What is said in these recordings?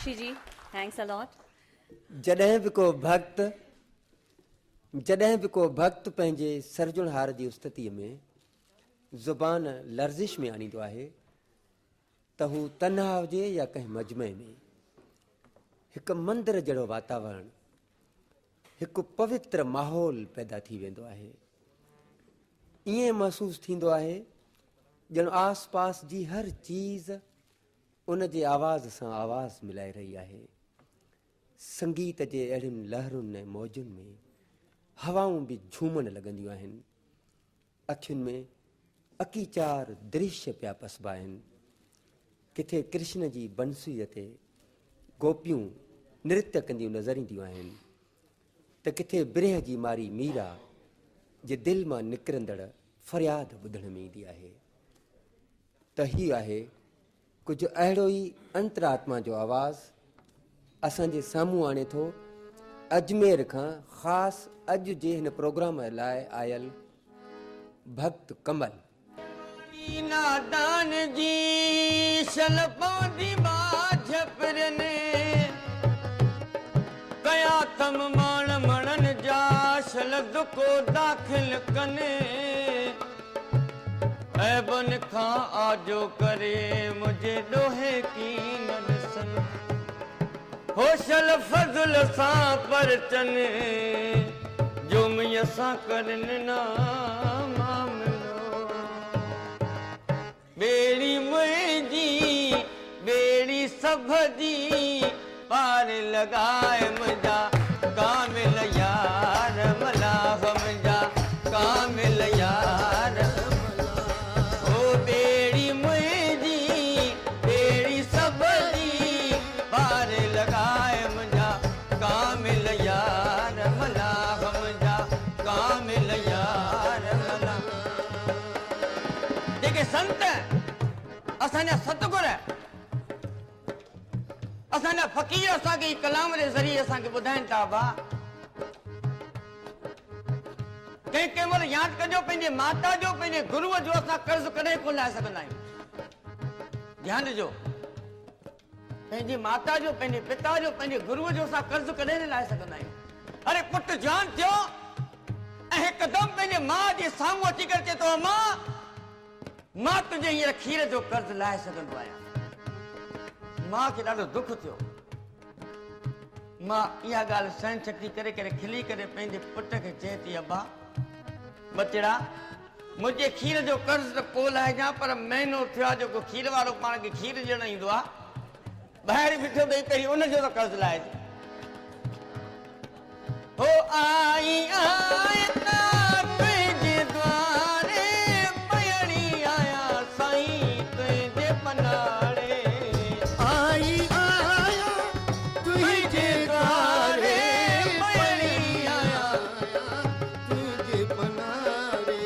Sakshi ji, thanks a lot. जॾहिं बि को भक्त पंहिंजे सरजुणहार जी उस्ततीअ में ज़ुबान लर्ज़िश में आणींदो आहे त हू तन्हा हुजे या कंहिं मजमे में हिकु मंदर जहिड़ो वातावरण, हिकु पवित्र माहौल पैदा थी वेंदो आहे। ईअं महसूसु थींदो आहे ॼण आस पास जी हर चीज़ उन जे आवाज़ सां आवाज़ मिलाए रही आहे। संगीत जे अहिड़ियुनि लहरुनि ऐं मौजुनि में हवाऊं बि झूमण लॻंदियूं आहिनि। अखियुनि में अकीचार दृश्य पिया पसबा आहिनि। किथे कृष्ण जी बंसीअ ते गोपियूं नृत्य कंदियूं नज़र ईंदियूं आहिनि त किथे बिरह जी मारी मीरा जे दिलि मां निकिरंदड़ फ़रियाद ॿुधण में ईंदी आहे। त हीउ आहे कुझु अहिड़ो ई अंतरात्मा जो आवाज़ असांजे साम्हूं आणे थो अजमेर खां ख़ासि अॼु जे हिन प्रोग्राम लाइ आयल भक्त कमल। नादान जी शलपौंदी बाझ पिरने कया तम माण मणन जा शलद को दाखिल कने ऐबन खां आजो करे मुझे दोहे की न ॾिसन होशल फज़ल सां परचन जो मिय सां करन ना मामलो बेड़ी मुंहिंजी बेड़ी सभ जी पार लगाए मुंहिंजा कामिल यार मलाह मुंहिंजा कामिल यार ओ बेड़ी मुंहिंजी बेड़ी सभ जी पार लगाए मुंहिंजा कामिल यार मलाह मुंहिंजा कामिल यार मलाह। जेके संत असांजा सतगुर असांजा फ़कीर असांखे कलाम जे ज़रिए असांखे ॿुधाइनि था बा कंहिं महिल यादि कजो पंहिंजे माता जो पंहिंजे गुरूअ जो असां कर्ज़ कॾहिं कोन लाहे सघंदा आहियूं। ध्यानु ॾिजो, पंहिंजी माता जो पंहिंजे पिता जो पंहिंजे गुरूअ जो असां कर्ज़ कॾहिं न लाहे सघंदा आहियूं। अरे पुट जवान थियो ऐं हिकदमि पंहिंजे माउ जे साम्हूं अची करे चए थो मां तुंहिंजे हींअर खीर जो कर्ज़ लाहे सघंदो आहियां। मां खे ॾाढो दुख थियो। मां इहा ॻाल्हि सहन शक्ति करे करे खिली करे पंहिंजे पुट खे चए थी अबा बचड़ा मुंहिंजे खीर जो कर्ज़ त पोइ लाहिजां पर महीनो थियो आहे जेको खीर वारो पाण खे खीर ॾियणु ईंदो आहे ॿाहिरि बीठो अथई पहिरीं उनजो त कर्ज़ लाहिजे। हो आई आए तुंहिंजे द्वारे पयड़ी आया साईं तुंहिंजे पनाड़े आई आया तुंहिंजे द्वारे पयड़ी आया तुंहिंजे पनाड़े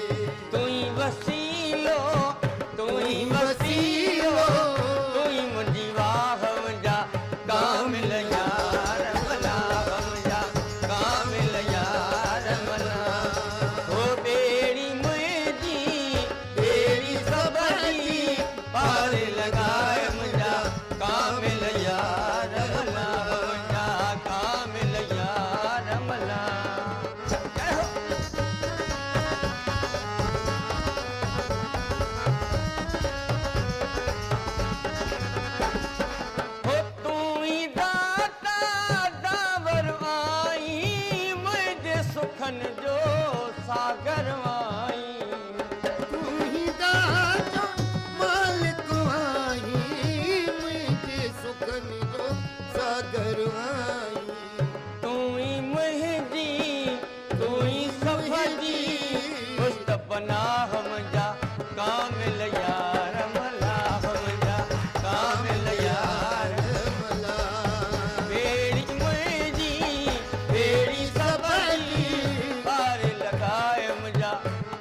तूं ई वसीलो तूं ई वसीलो तूं ई मुंहिंजी वाह मुंहिंजा कामिल यार भला मुंहिंजा कामिल यार भला हो बेड़ी मुंहिंजी बेड़ी सभ जी पार लगाए मुंहिंजा कामिल यार भला मुंहिंजा कामिल यार भला। हो तूं ई दाता दावर आई मुंहिंजे सुखनि जो सागर आई तूं ई दाता मालिक आई मुंहिंजे सुखनि जो सागर आई तूं ई मुंहिंजी तूं ई सभ जी मुस्तपनाह मुंहिंजा कामिल यार मलाह मुंहिंजा कामिल यार मलाह बेड़ी मुंहिंजी बेड़ी सभ जी पार लगाए मुंहिंजा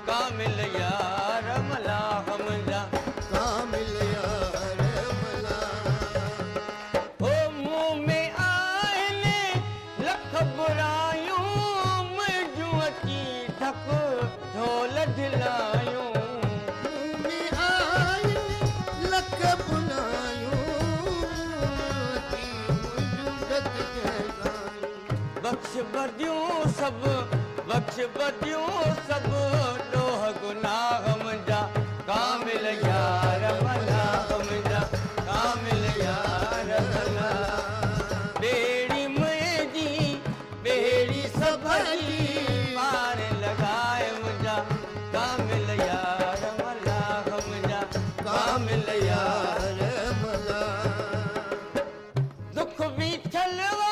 कामिल यार मलाह मुंहिंजा कामिल यार मलाह। हो मुंह में आइने लख बुरायूं मुंहिंजूं अची ढक ढोल ढिलायूं मुंह में आइने लख बुरायूं अची बदियूं सभु बख़्श बदियूं सभु ॾोह गुनाह मुंहिंजा कामिल यार मलाह मुंहिंजा कामिल यार मलाह ॿेड़ी मुंहिंजी ॿेड़ी सभजी पार लॻाए मुंहिंजा कामिल यार मलाह मुंहिंजा कामिल यार दुख भी चलवा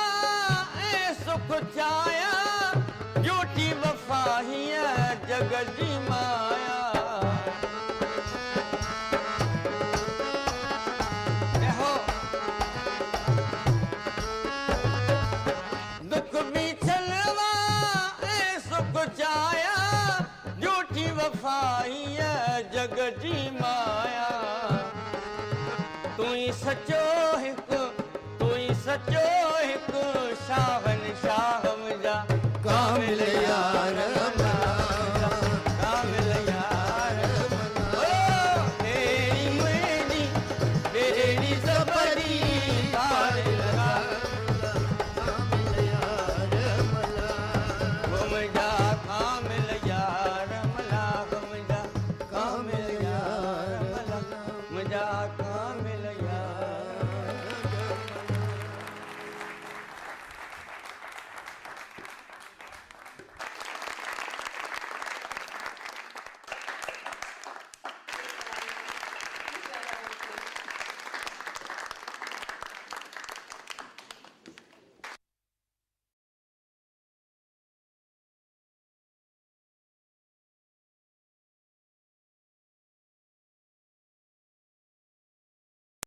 ऐं सुख चाया झूठी वफ़ा हीअ जग जी माया देखो दुख भी चलवा ऐं सुख चाया झूठी वफ़ा हीअ जग जी माया तू ही सचो हिकु सचो हिकु शाहन शाह